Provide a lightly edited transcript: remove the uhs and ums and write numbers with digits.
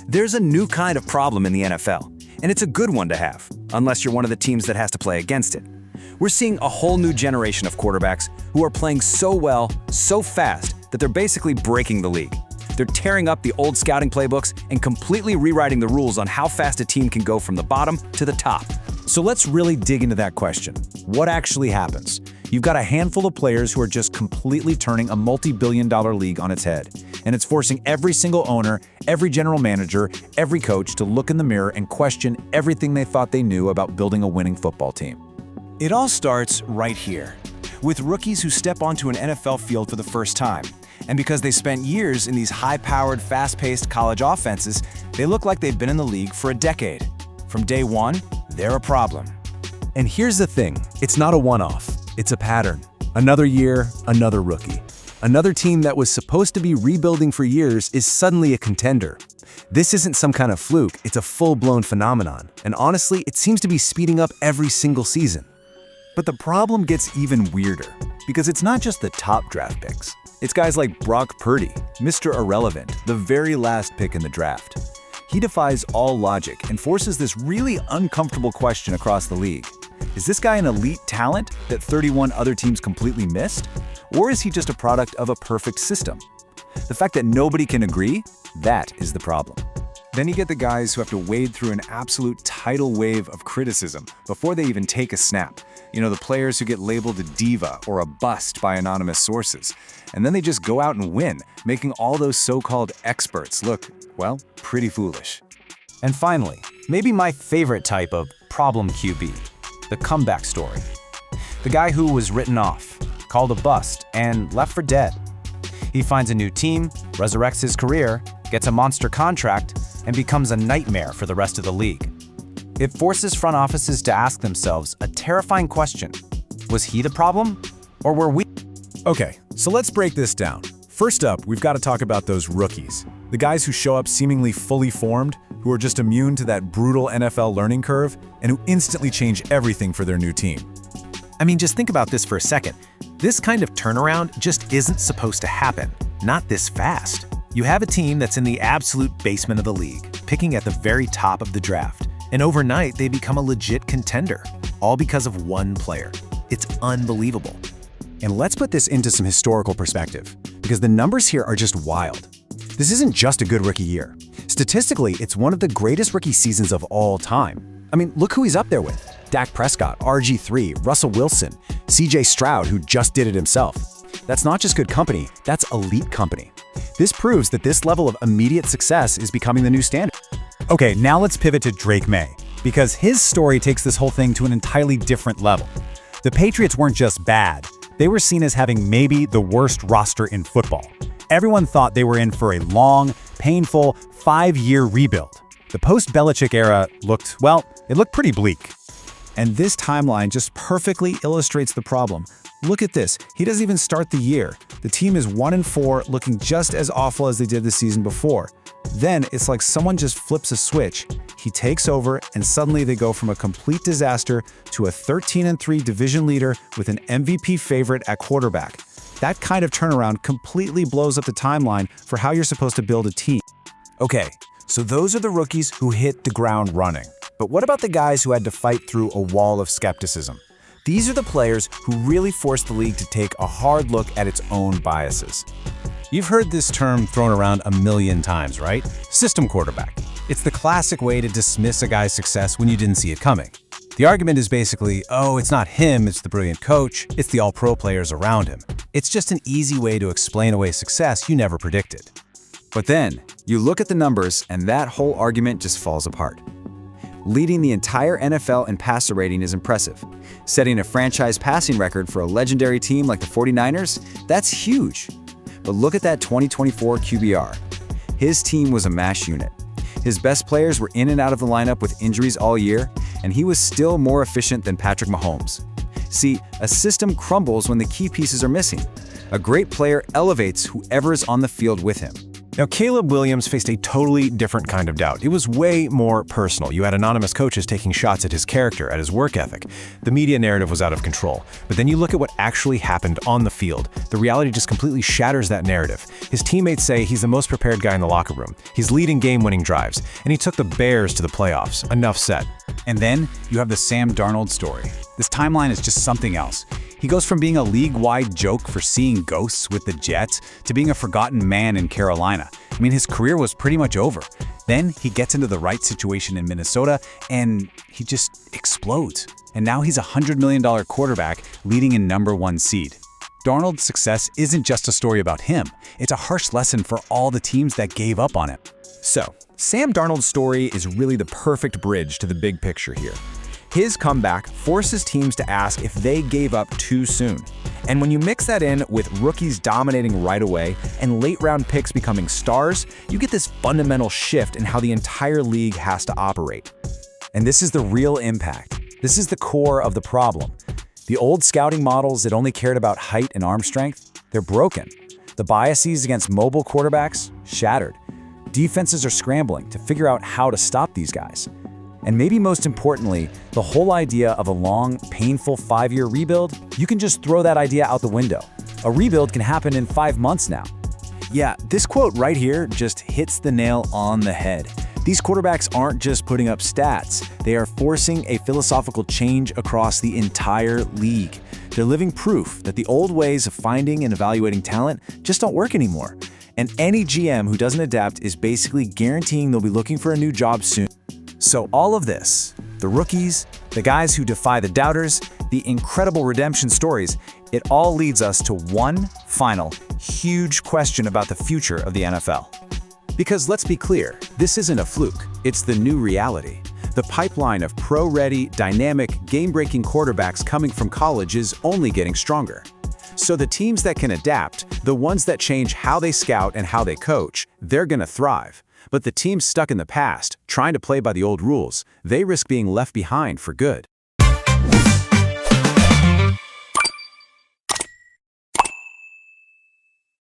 There's a new kind of problem in the NFL, and it's a good one to have, unless you're one of the teams that has to play against it. We're seeing a whole new generation of quarterbacks who are playing so well, so fast, that they're basically breaking the league. They're tearing up the old scouting playbooks and completely rewriting the rules on how fast a team can go from the bottom to the top. So let's really dig into that question. What actually happens? You've got a handful of players who are just completely turning a multi-billion-dollar league on its head. And it's forcing every single owner, every general manager, every coach to look in the mirror and question everything they thought they knew about building a winning football team. It all starts right here, with rookies who step onto an NFL field for the first time. And because they spent years in these high-powered, fast-paced college offenses, they look like they've been in the league for a decade. From day one, they're a problem. And here's the thing, it's not a one-off, it's a pattern. Another year, another rookie. Another team that was supposed to be rebuilding for years is suddenly a contender. This isn't some kind of fluke, it's a full-blown phenomenon. And honestly, it seems to be speeding up every single season. But the problem gets even weirder, because it's not just the top draft picks. It's guys like Brock Purdy, Mr. Irrelevant, the very last pick in the draft. He defies all logic and forces this really uncomfortable question across the league. Is this guy an elite talent that 31 other teams completely missed? Or is he just a product of a perfect system? The fact that nobody can agree, that is the problem. Then you get the guys who have to wade through an absolute tidal wave of criticism before they even take a snap. You know, the players who get labeled a diva or a bust by anonymous sources. And then they just go out and win, making all those so-called experts look, well, pretty foolish. And finally, maybe my favorite type of problem QB, the comeback story. The guy who was written off, called a bust, and left for dead. He finds a new team, resurrects his career, gets a monster contract, and becomes a nightmare for the rest of the league. It forces front offices to ask themselves a terrifying question. Was he the problem, or were we? Okay, so let's break this down. First up, we've got to talk about those rookies. The guys who show up seemingly fully formed, who are just immune to that brutal NFL learning curve, and who instantly change everything for their new team. I mean, just think about this for a second. This kind of turnaround just isn't supposed to happen, not this fast. You have a team that's in the absolute basement of the league, picking at the very top of the draft, and overnight they become a legit contender, all because of one player. It's unbelievable. And let's put this into some historical perspective, because the numbers here are just wild. This isn't just a good rookie year. Statistically, it's one of the greatest rookie seasons of all time. I mean, look who he's up there with. Dak Prescott, RG3, Russell Wilson, CJ Stroud, who just did it himself. That's not just good company, that's elite company. This proves that this level of immediate success is becoming the new standard. Okay, now let's pivot to Drake Maye, because his story takes this whole thing to an entirely different level. The Patriots weren't just bad, they were seen as having maybe the worst roster in football. Everyone thought they were in for a long, painful, 5-year rebuild. The post-Belichick era looked pretty bleak. And this timeline just perfectly illustrates the problem. Look at this, he doesn't even start the year. The team is 1-4, looking just as awful as they did the season before. Then it's like someone just flips a switch. He takes over, and suddenly they go from a complete disaster to a 13-3 division leader with an MVP favorite at quarterback. That kind of turnaround completely blows up the timeline for how you're supposed to build a team. Okay, so those are the rookies who hit the ground running. But what about the guys who had to fight through a wall of skepticism? These are the players who really forced the league to take a hard look at its own biases. You've heard this term thrown around a million times, right? System quarterback. It's the classic way to dismiss a guy's success when you didn't see it coming. The argument is basically, oh, it's not him, it's the brilliant coach, it's the all-pro players around him. It's just an easy way to explain away success you never predicted. But then, you look at the numbers and that whole argument just falls apart. Leading the entire NFL in passer rating is impressive. Setting a franchise passing record for a legendary team like the 49ers, that's huge. But look at that 2024 QBR. His team was a mash unit. His best players were in and out of the lineup with injuries all year, and he was still more efficient than Patrick Mahomes. See, a system crumbles when the key pieces are missing. A great player elevates whoever is on the field with him. Now, Caleb Williams faced a totally different kind of doubt. It was way more personal. You had anonymous coaches taking shots at his character, at his work ethic. The media narrative was out of control. But then you look at what actually happened on the field. The reality just completely shatters that narrative. His teammates say he's the most prepared guy in the locker room. He's leading game-winning drives, and he took the Bears to the playoffs. Enough said. And then you have the Sam Darnold story. This timeline is just something else. He goes from being a league-wide joke for seeing ghosts with the Jets to being a forgotten man in Carolina. I mean, his career was pretty much over. Then he gets into the right situation in Minnesota, and he just explodes. And now he's a $100 million quarterback leading in #1 seed. Darnold's success isn't just a story about him. It's a harsh lesson for all the teams that gave up on him. So, Sam Darnold's story is really the perfect bridge to the big picture here. His comeback forces teams to ask if they gave up too soon. And when you mix that in with rookies dominating right away and late-round picks becoming stars, you get this fundamental shift in how the entire league has to operate. And this is the real impact. This is the core of the problem. The old scouting models that only cared about height and arm strength, they're broken. The biases against mobile quarterbacks, shattered. Defenses are scrambling to figure out how to stop these guys. And maybe most importantly, the whole idea of a long, painful 5-year rebuild, you can just throw that idea out the window. A rebuild can happen in 5 months now. Yeah, this quote right here just hits the nail on the head. These quarterbacks aren't just putting up stats, they are forcing a philosophical change across the entire league. They're living proof that the old ways of finding and evaluating talent just don't work anymore. And any GM who doesn't adapt is basically guaranteeing they'll be looking for a new job soon. So all of this, the rookies, the guys who defy the doubters, the incredible redemption stories, it all leads us to one final, huge question about the future of the NFL. Because let's be clear, this isn't a fluke, it's the new reality. The pipeline of pro-ready, dynamic, game-breaking quarterbacks coming from college is only getting stronger. So the teams that can adapt, the ones that change how they scout and how they coach, they're gonna thrive. But the teams stuck in the past, trying to play by the old rules, they risk being left behind for good.